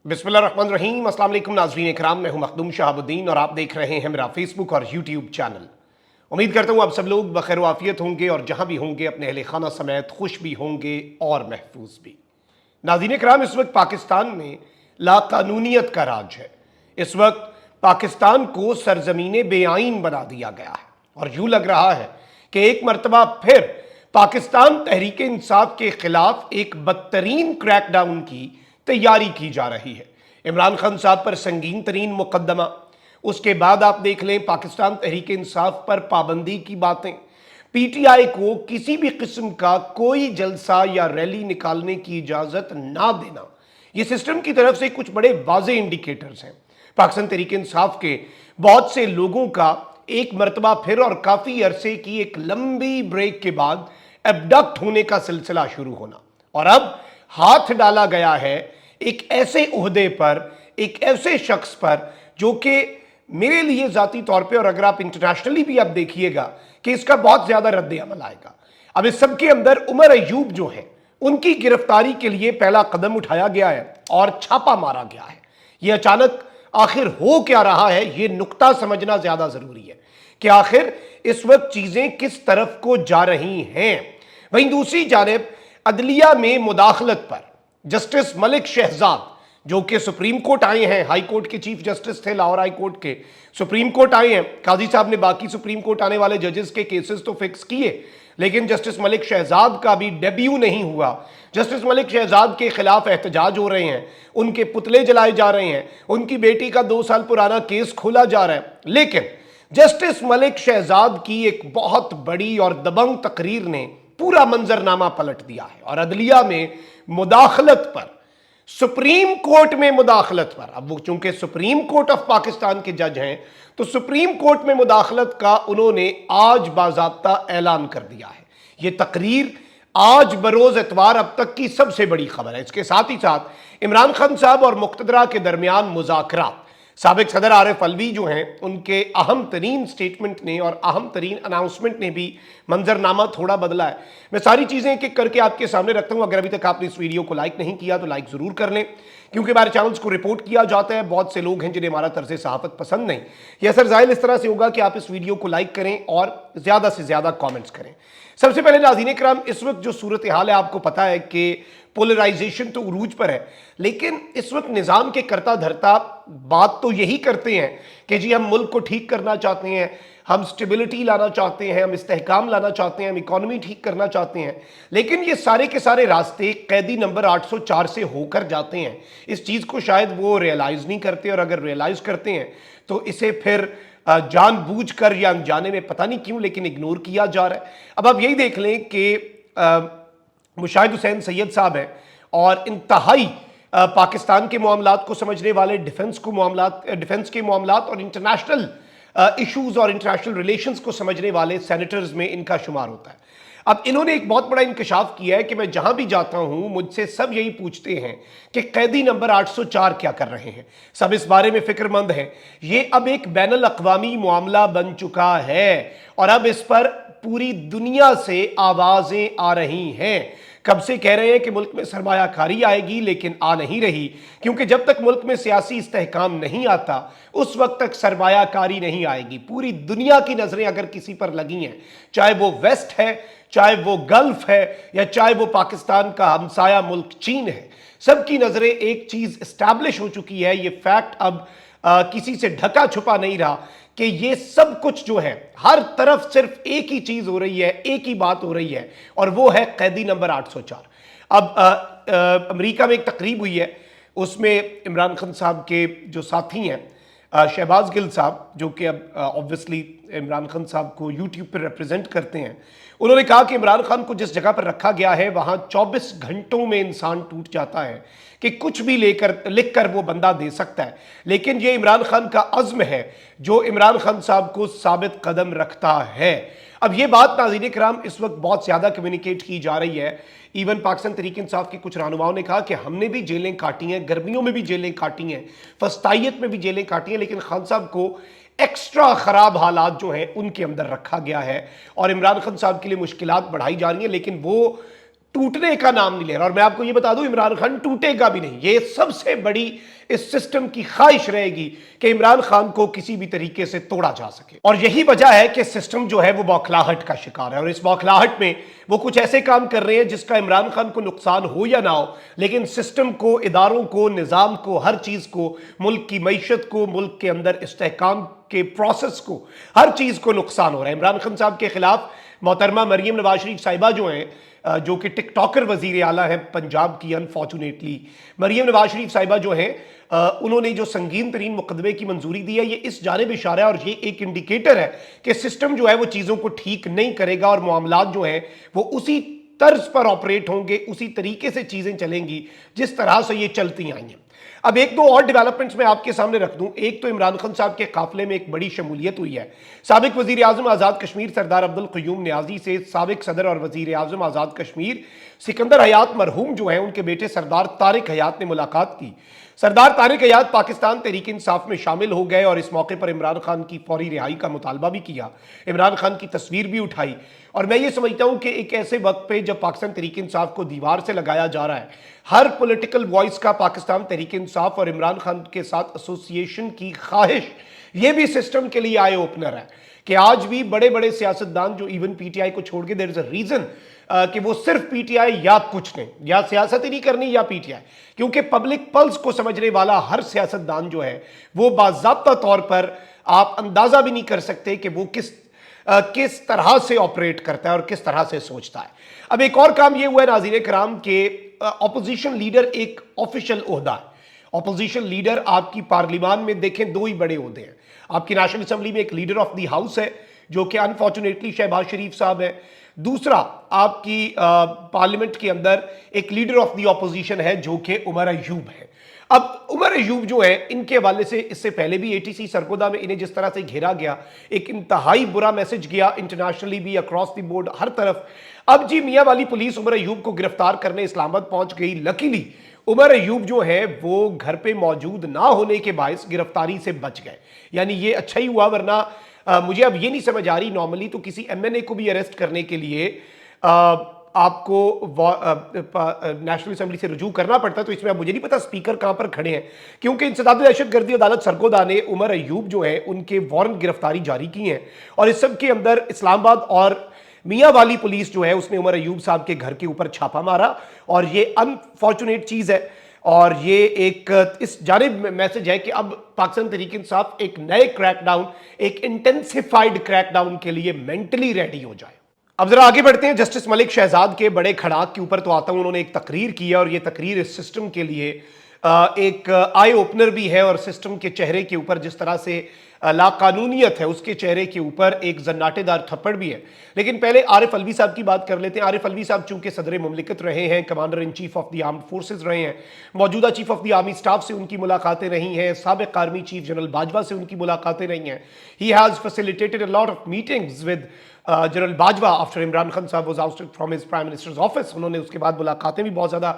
बिस्मिल्लाहिर्रहमानिर्रहीम। अस्सलाम वालेकुम नाज़रीन इकराम, मैं हूं मखदूम शहाबुद्दीन और आप देख रहे हैं मेरा फेसबुक और यूट्यूब चैनल। उम्मीद करता हूं आप सब लोग बखैर आफियत होंगे और जहां भी होंगे अपने अहले खाना समेत खुश भी होंगे और महफूज भी। नाज़रीन इकराम, इस वक्त पाकिस्तान में लाकानूनियत का राज है। इस वक्त पाकिस्तान को सरजमीन बेआइन बना दिया गया है और यूं लग रहा है कि एक मरतबा फिर पाकिस्तान तहरीक इंसाफ के खिलाफ एक बदतरीन क्रैकडाउन की तैयारी की जा रही है। इमरान खान साहब पर संगीन तरीन मुकदमा, उसके बाद आप देख लें पाकिस्तान तहरीक इंसाफ पर पाबंदी की बातें, पीटीआई को किसी भी किस्म का कोई जलसा या रैली निकालने की इजाजत ना देना, ये सिस्टम की तरफ से कुछ बड़े वाज़े इंडिकेटर्स हैं। पाकिस्तान तहरीक इंसाफ के बहुत से लोगों का एक मरतबा फिर और काफ़ी अरसे की एक लंबी ब्रेक के बाद एबडक्ट होने का सिलसिला शुरू होना, और अब हाथ डाला गया है एक ऐसे ओहदे पर, एक ऐसे शख्स पर जो कि मेरे लिए ज़ाती तौर पे, और अगर आप इंटरनेशनली भी आप देखिएगा कि इसका बहुत ज़्यादा रद्द अमल आएगा। अब इस सब के अंदर उमर अयूब जो है उनकी गिरफ्तारी के लिए पहला कदम उठाया गया है और छापा मारा गया है। यह अचानक आखिर हो क्या रहा है, ये नुक्ता समझना ज़्यादा ज़रूरी है कि आखिर इस वक्त चीज़ें किस तरफ को जा रही हैं। वहीं दूसरी जानिब अदलिया में मुदाखलत पर जस्टिस मलिक शहजाद, जो कि सुप्रीम कोर्ट आए हैं, हाई कोर्ट के चीफ जस्टिस थे लाहौर हाई कोर्ट के, सुप्रीम कोर्ट आए हैं। काजी साहब ने बाकी सुप्रीम कोर्ट आने वाले जजेस के केसेस तो फिक्स किए, लेकिन जस्टिस मलिक शहजाद का भी डेब्यू नहीं हुआ। जस्टिस मलिक शहजाद के खिलाफ एहतजाज हो रहे हैं, उनके पुतले जलाए जा रहे हैं, उनकी बेटी का 2 साल पुराना केस खोला जा रहा है। लेकिन जस्टिस मलिक शहजाद की एक बहुत बड़ी और दबंग तकरीर ने पूरा मंजरनामा पलट दिया है और अदलिया में मुदाखलत पर, सुप्रीम कोर्ट में मुदाखलत पर, अब वो चूंकि सुप्रीम कोर्ट ऑफ पाकिस्तान के जज हैं तो सुप्रीम कोर्ट में मुदाखलत का उन्होंने आज बाज़ाब्ता ऐलान कर दिया है। ये तकरीर आज बरोज एतवार अब तक की सबसे बड़ी खबर है। इसके साथ ही साथ इमरान खान साहब और मुक़तदरा के दरमियान मुज़ाकरात, साबिक सदर आरिफ अलवी जो हैं उनके अहम तरीन स्टेटमेंट ने और अहम तरीन अनाउंसमेंट ने भी मंजरनामा थोड़ा बदला है। मैं सारी चीज़ें एक एक करके आपके सामने रखता हूँ। अगर अभी तक आपने इस वीडियो को लाइक नहीं किया तो लाइक ज़रूर कर लें, क्योंकि हमारे चैनल्स को रिपोर्ट किया जाता है। बहुत से लोग हैं जिन्हें हमारा तर्ज सहाफ़त पसंद नहीं। यह असर ज़ाहिर इस तरह से होगा कि आप इस वीडियो को लाइक करें और ज़्यादा से ज़्यादा कॉमेंट्स करें। सबसे पहले नाज़रीन इकराम, इस वक्त जो सूरत हाल है आपको पता है कि पोलराइजेशन तो उरूज पर है, लेकिन इस वक्त निज़ाम के करता धरता बात तो यही करते हैं कि जी हम मुल्क को ठीक करना चाहते हैं, हम स्टेबिलिटी लाना चाहते हैं, हम इस्तेहकाम लाना चाहते हैं, हम इकॉनमी ठीक करना चाहते हैं, लेकिन ये सारे के सारे रास्ते कैदी नंबर 804 से होकर जाते हैं। इस चीज़ को शायद वो रियलाइज़ नहीं करते, और अगर रियलाइज़ करते हैं तो इसे फिर जानबूझकर या अनजाने में पता नहीं क्यों लेकिन इग्नोर किया जा रहा है। अब आप यही देख लें कि मुशाहिद हुसैन सैयद साहब हैं और इंतहाई पाकिस्तान के मामलात को समझने वाले, डिफेंस के मामलात और इंटरनेशनल इश्यूज और इंटरनेशनल रिलेशंस को समझने वाले सेनेटर्स में इनका शुमार होता है। अब इन्होंने एक बहुत बड़ा इंकशाफ किया है कि मैं जहां भी जाता हूं मुझसे सब यही पूछते हैं कि कैदी नंबर 804 क्या कर रहे हैं। सब इस बारे में फिक्रमंद हैं। ये अब एक बैनुल अक़वामी मामला बन चुका है और अब इस पर पूरी दुनिया से आवाजें आ रही हैं। कब से कह रहे हैं कि मुल्क में सरमायाकारी आएगी, लेकिन आ नहीं रही, क्योंकि जब तक मुल्क में सियासी इस्तेहकाम नहीं आता उस वक्त तक सरमायाकारी नहीं आएगी। पूरी दुनिया की नजरें अगर किसी पर लगी हैं, चाहे वो वेस्ट है, चाहे वो गल्फ है, या चाहे वो पाकिस्तान का हमसाया मुल्क चीन है, सबकी नजरें एक चीज एस्टैब्लिश हो चुकी है। ये फैक्ट अब किसी से ढका छुपा नहीं रहा कि ये सब कुछ जो है हर तरफ सिर्फ एक ही चीज हो रही है, एक ही बात हो रही है, और वो है कैदी नंबर 804। अब अमेरिका में एक तकरीब हुई है, उसमें इमरान खान साहब के जो साथी हैं शहबाज गिल साहब, जो कि अब ऑब्वियसली इमरान खान साहब को यूट्यूब पर रिप्रेजेंट करते हैं, उन्होंने कहा कि इमरान खान को जिस जगह पर रखा गया है वहाँ 24 घंटों में इंसान टूट जाता है कि कुछ भी लिख कर वो बंदा दे सकता है, लेकिन ये इमरान खान का अज़्म है जो इमरान खान साहब को साबित कदम रखता है। अब ये बात नाज़रीन इकराम इस वक्त बहुत ज़्यादा कम्युनिकेट की जा रही है। इवन पाकिस्तान तहरीक इंसाफ के कुछ रहनुमाओं ने कहा कि हमने भी जेलें काटी हैं, गर्मियों में भी जेलें काटी हैं, फस्तायत में भी जेलें काटी हैं, लेकिन खान साहब को एक्स्ट्रा ख़राब हालात जो हैं उनके अंदर रखा गया है और इमरान खान साहब के लिए मुश्किलात बढ़ाई जा रही हैं, लेकिन वो टूटने का नाम नहीं ले रहा। और मैं आपको ये बता दूं, इमरान खान टूटेगा भी नहीं। ये सबसे बड़ी इस सिस्टम की ख्वाहिश रहेगी कि इमरान खान को किसी भी तरीके से तोड़ा जा सके। और यही वजह है कि सिस्टम जो है वो बौखलाहट का शिकार है, और इस बौखलाहट में वो कुछ ऐसे काम कर रहे हैं जिसका इमरान खान को नुकसान हो या ना हो, लेकिन सिस्टम को, इदारों को, निज़ाम को, हर चीज को, मुल्क की मईशत को, मुल्क के अंदर इस्तेहकाम के प्रोसेस को, हर चीज को नुकसान हो रहा है। इमरान खान साहब के खिलाफ मोहतरमा मरियम नवाज शरीफ साहिबा जो हैं, जो कि टिकटॉकर वजीर आला हैं पंजाब की, अनफॉर्चुनेटली मरियम नवाज शरीफ साहिबा जो हैं, उन्होंने जो संगीन तरीन मुकदमे की मंजूरी दी है, ये इस जानिब इशारा है और ये एक इंडिकेटर है कि सिस्टम जो है वो चीज़ों को ठीक नहीं करेगा और मामलात जो हैं वो उसी तर्ज पर ऑपरेट होंगे, उसी तरीके से चीज़ें चलेंगी जिस तरह से ये चलती आई हैं। अब एक दो और डेवलपमेंट्स मैं आपके सामने रख दूं। एक तो इमरान खान साहब के काफिले में एक बड़ी शमूलियत हुई है। साबिक वजीर आजम आज़ाद कश्मीर सरदार अब्दुल क़य्यूम नियाज़ी से साबिक सदर और वजीर आजम आज़ाद कश्मीर सिकंदर हयात मरहूम जो है, उनके बेटे सरदार तारिक हयात ने मुलाकात की। सरदार तारिक हयात पाकिस्तान तहरीक इंसाफ में शामिल हो गए और इस मौके पर इमरान खान की फौरी रिहाई का मुतालबा भी किया, इमरान खान की तस्वीर भी उठाई। और मैं ये समझता हूं कि एक ऐसे वक्त पे जब पाकिस्तान तहरीक इंसाफ को दीवार से लगाया जा रहा है, हर पॉलिटिकल वॉइस का पाकिस्तान तहरीक इंसाफ और इमरान खान के साथ एसोसिएशन की ख्वाहिश, ये भी सिस्टम के लिए आई ओपनर है कि आज भी बड़े बड़े सियासतदान जो इवन पीटीआई को छोड़ के, देयर इज अ रीजन कि वो सिर्फ पीटीआई या कुछ नहीं, या सियासत ही नहीं करनी या पीटीआई, क्योंकि पब्लिक पल्स को समझने वाला हर सियासतदान जो है वो बाज़ाब्ता तौर पर आप अंदाजा भी नहीं कर सकते कि वो किस तरह से ऑपरेट करता है और किस तरह से सोचता है। अब एक और काम ये हुआ है नाज़रीन कराम के ऑपोजिशन लीडर एक ऑफिशियल ओहदा है। ऑपोजिशन लीडर आपकी पार्लियामान में देखें दो ही बड़े ओहदे हैं। आपकी नेशनल असेंबली में एक लीडर ऑफ द हाउस है जो कि अनफॉर्चुनेटली शहबाज शरीफ साहब है। दूसरा आपकी पार्लियामेंट के अंदर एक लीडर ऑफ द ऑपोजिशन है जो कि उमर अयूब है। अब उमर अयूब जो है, इनके हवाले से इससे पहले भी एटीसी सरगोदा में इन्हें जिस तरह से घेरा गया, एक इंतहाई बुरा मैसेज गया इंटरनेशनली भी, अक्रॉस द बोर्ड, हर तरफ। अब जी मियां वाली पुलिस उमर अयूब को गिरफ्तार करने इस्लामाबाद पहुंच गई। लकीली उमर अयूब जो है वो घर पे मौजूद ना होने के बायस गिरफ्तारी से बच गए। यानी ये अच्छा ही हुआ, वरना मुझे अब ये नहीं समझ आ रही, नॉर्मली तो किसी एमएनए को भी अरेस्ट करने के लिए आपको नेशनल असेंबली से रुजू करना पड़ता है। तो इसमें अब मुझे नहीं पता स्पीकर कहां पर खड़े हैं, क्योंकि इंसदाद दहशतगर्दी अदालत सरगोदा ने उमर अयूब जो है उनके वारंट गिरफ्तारी जारी की हैं। और इस सब के अंदर इस्लामाबाद और मियां वाली पुलिस जो है उसने उमर अयूब साहब के घर के ऊपर छापा मारा, और ये अनफॉर्चुनेट चीज है। और ये एक इस जानिब मैसेज है कि अब पाकिस्तान तहरीक इंसाफ एक नए क्रैकडाउन, एक इंटेंसिफाइड क्रैकडाउन के लिए मेंटली रेडी हो जाए। अब जरा आगे बढ़ते हैं। जस्टिस मलिक शहजाद के बड़े खड़ाक के ऊपर तो आता हूं। उन्होंने एक तकरीर की है और ये तकरीर इस सिस्टम के लिए एक आई ओपनर भी है, और सिस्टम के चेहरे के ऊपर जिस तरह से लाकानूनियत है उसके चेहरे के ऊपर एक जन्नाटेदार थप्पड़ भी है। लेकिन पहले आरिफ अलवी साहब की बात कर लेते हैं। आरिफ अलवी साहब चूंकि सदर मुमलिकत रहे हैं, commander in chief of the armed forces रहे हैं, मौजूदा chief of the army staff से उनकी मुलाकातें रही हैं, साबिक आर्मी चीफ जनरल बाजवा से उनकी मुलाकातें रही हैं। He has facilitated a lot of meetings with general Bajwa after Imran Khan sahab was ousted from his prime minister's office. उन्होंने उसके बाद मुलाकातें भी बहुत ज़्यादा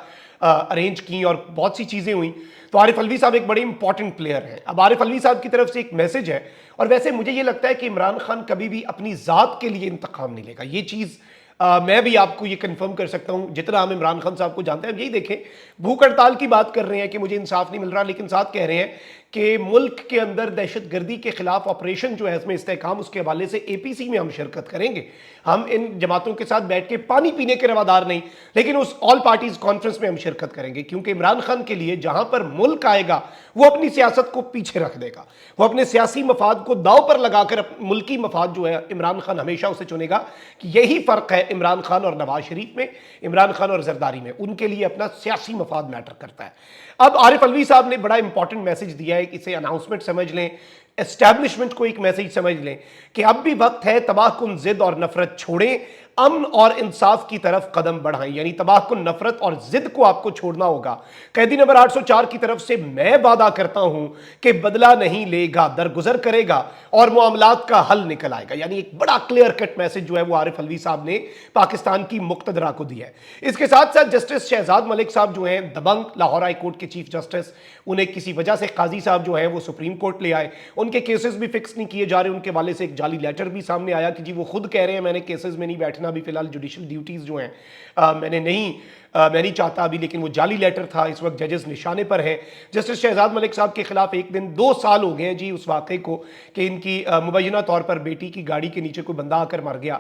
अरेंज की और बहुत सी चीज़ें हुई। तो आरिफ अलवी साहब एक बड़े इंपॉर्टेंट प्लेयर हैं। अब आरिफ अलवी साहब की तरफ से एक मैसेज है, और वैसे मुझे ये लगता है कि इमरान खान कभी भी अपनी ज़ात के लिए इंतकाम नहीं लेगा। ये चीज़ मैं भी आपको ये कंफर्म कर सकता हूं, जितना हम इमरान खान साहब को जानते हैं। अब यही देखें, भूख हड़ताल की बात कर रहे हैं कि मुझे इंसाफ नहीं मिल रहा, लेकिन साथ कह रहे हैं कि मुल्क के अंदर दहशतगर्दी के खिलाफ ऑपरेशन जो है इसमें इस्तेहकाम, उसके हवाले से एपीसी में हम शिरकत करेंगे। हम इन जमातों के साथ बैठ के पानी पीने के रवादार नहीं, लेकिन उस ऑल पार्टीज कॉन्फ्रेंस में हम शिरकत करेंगे, क्योंकि इमरान खान के लिए जहां पर मुल्क आएगा वो अपनी सियासत को पीछे रख देगा। वो अपने सियासी मफाद को दाव पर लगाकर मुल्की मफाद जो है इमरान खान हमेशा उसे चुनेगा। कि यही फर्क है इमरान खान और नवाज शरीफ में, इमरान खान और जरदारी में। उनके लिए अपना सियासी मफाद मैटर करता है। अब आरिफ अलवी साहब ने बड़ा इंपॉर्टेंट मैसेज दिया है, इसे अनाउंसमेंट समझ लें, एस्टैब्लिशमेंट को एक मैसेज समझ लें कि अब भी वक्त है तबाहकुन जिद और नफरत छोड़ें, अमन और इंसाफ की तरफ कदम बढ़ाएं। यानी तबाहकुन, नफरत और जिद को आपको छोड़ना होगा। कैदी नंबर 804 की तरफ से मैं वादा करता हूं कि बदला नहीं लेगा, दरगुजर करेगा और मामलात का हल निकल आएगा। यानी एक बड़ा क्लियर कट मैसेज जो है वो आरिफ अलवी साहब ने पाकिस्तान की मुक्तदरा को दिया है। इसके साथ साथ जस्टिस शहजाद मलिक साहब जो हैं दबंग, लाहौर हाई कोर्ट के चीफ जस्टिस, उन्हें किसी वजह से काजी साहब जो है वो सुप्रीम कोर्ट ले आए। ان کے کیسز بھی فکس نہیں کیے جا رہے. ان کے والے سے ایک جعلی لیٹر بھی سامنے آیا کہ جی وہ خود کہہ رہے ہیں میں نے کیسز میں نہیں بیٹھنا, ابھی فی الحال جوڈیشل ڈیوٹیز جو ہیں میں نہیں چاہتا ابھی, لیکن وہ جعلی لیٹر تھا. اس وقت ججز نشانے پر ہیں. جسٹس شہزاد ملک صاحب کے خلاف ایک دن 2 سال ہو گئے ہیں جی اس واقعے کو کہ ان کی مبینہ طور پر بیٹی کی گاڑی کے نیچے کوئی بندہ آ کر مر گیا.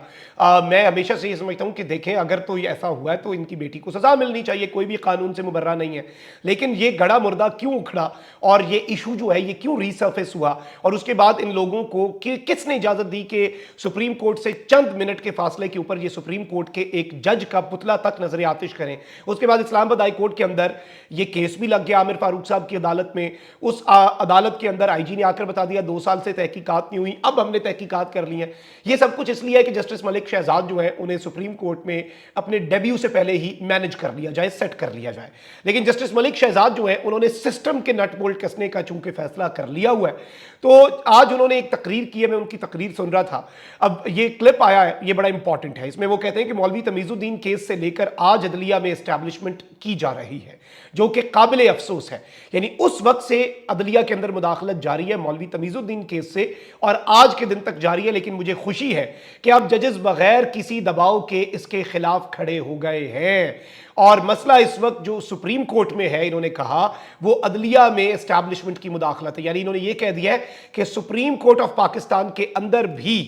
میں ہمیشہ سے یہ سمجھتا ہوں کہ دیکھیں اگر تو یہ ایسا ہوا ہے تو ان کی بیٹی کو سزا ملنی چاہیے, کوئی بھی قانون سے مبرہ نہیں ہے. لیکن یہ گڑا مردہ کیوں اکھڑا اور یہ ایشو جو ہے یہ کیوں ری سرفیس ہوا, اور اس کے بعد ان لوگوں کو کس نے اجازت دی کہ سپریم کورٹ سے چند منٹ کے فاصلے کے اوپر یہ سپریم کورٹ کے ایک جج کا پتلا تک نظر آتش کریں. اس کے بعد اسلام آباد ہائی کورٹ کے اندر یہ کیس بھی لگ گیا عامر فاروق صاحب کی عدالت میں. اس عدالت کے اندر آئی جی نے آ کر بتا دیا 2 سال سے تحقیقات نہیں ہوئی, اب ہم نے تحقیقات کر لی ہیں. یہ سب کچھ اس لیے ہے کہ جسٹس ملک شہزاد جو ہے انہیں سپریم کورٹ میں اپنے ڈیبیو سے پہلے ہی مینج کر لیا جائے, سیٹ کر لیا جائے. لیکن جسٹس ملک شہزاد جو ہے انہوں نے سسٹم کے نٹ بولٹ کسنے کا چونکہ فیصلہ کر لیا ہوا ہے, تو آج انہوں نے ایک تقریر کی ہے, میں ان کی تقریر سن رہا تھا. اب یہ کلپ آیا ہے, یہ بڑا امپورٹنٹ ہے. اس میں وہ کہتے ہیں کہ مولوی تمیز الدین کیس سے لے کر آج عدلیہ میں اسٹیبلشمنٹ کی جا رہی ہے, جو کہ قابل افسوس ہے. یعنی اس وقت سے عدلیہ کے اندر مداخلت جاری ہے مولوی تمیز الدین کیس سے, اور آج کے دن تک جاری ہے. لیکن مجھے خوشی ہے کہ اب ججز بغیر کسی دباؤ کے اس کے خلاف کھڑے ہو گئے ہیں, اور مسئلہ اس وقت جو سپریم کورٹ میں ہے انہوں نے کہا وہ عدلیہ میں اسٹیبلشمنٹ کی مداخلت ہے. یعنی انہوں نے یہ کہہ دیا ہے کہ سپریم کورٹ آف پاکستان کے اندر بھی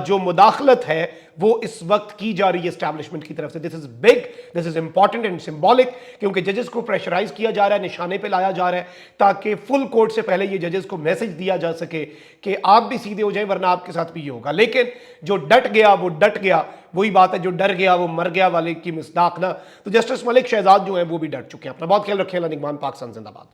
جو مداخلت ہے وہ اس وقت کی جا رہی ہے اسٹیبلشمنٹ کی طرف سے. This is big, this is important and symbolic, کیونکہ ججز کو پریشرائز کیا جا رہا ہے, نشانے پہ لایا جا رہا ہے, تاکہ فل کورٹ سے پہلے یہ ججز کو میسج دیا جا سکے کہ آپ بھی سیدھے ہو جائیں ورنہ آپ کے ساتھ بھی یہ ہوگا. لیکن جو ڈٹ گیا وہ ڈٹ گیا, وہی بات ہے جو ڈر گیا وہ مر گیا والے کی مصداق نا. تو جسٹس ملک شہزاد جو ہیں وہ بھی ڈٹ چکے ہیں. اپنا بہت خیال رکھیں. اللہ نگہبان. پاکستان زندہ باد.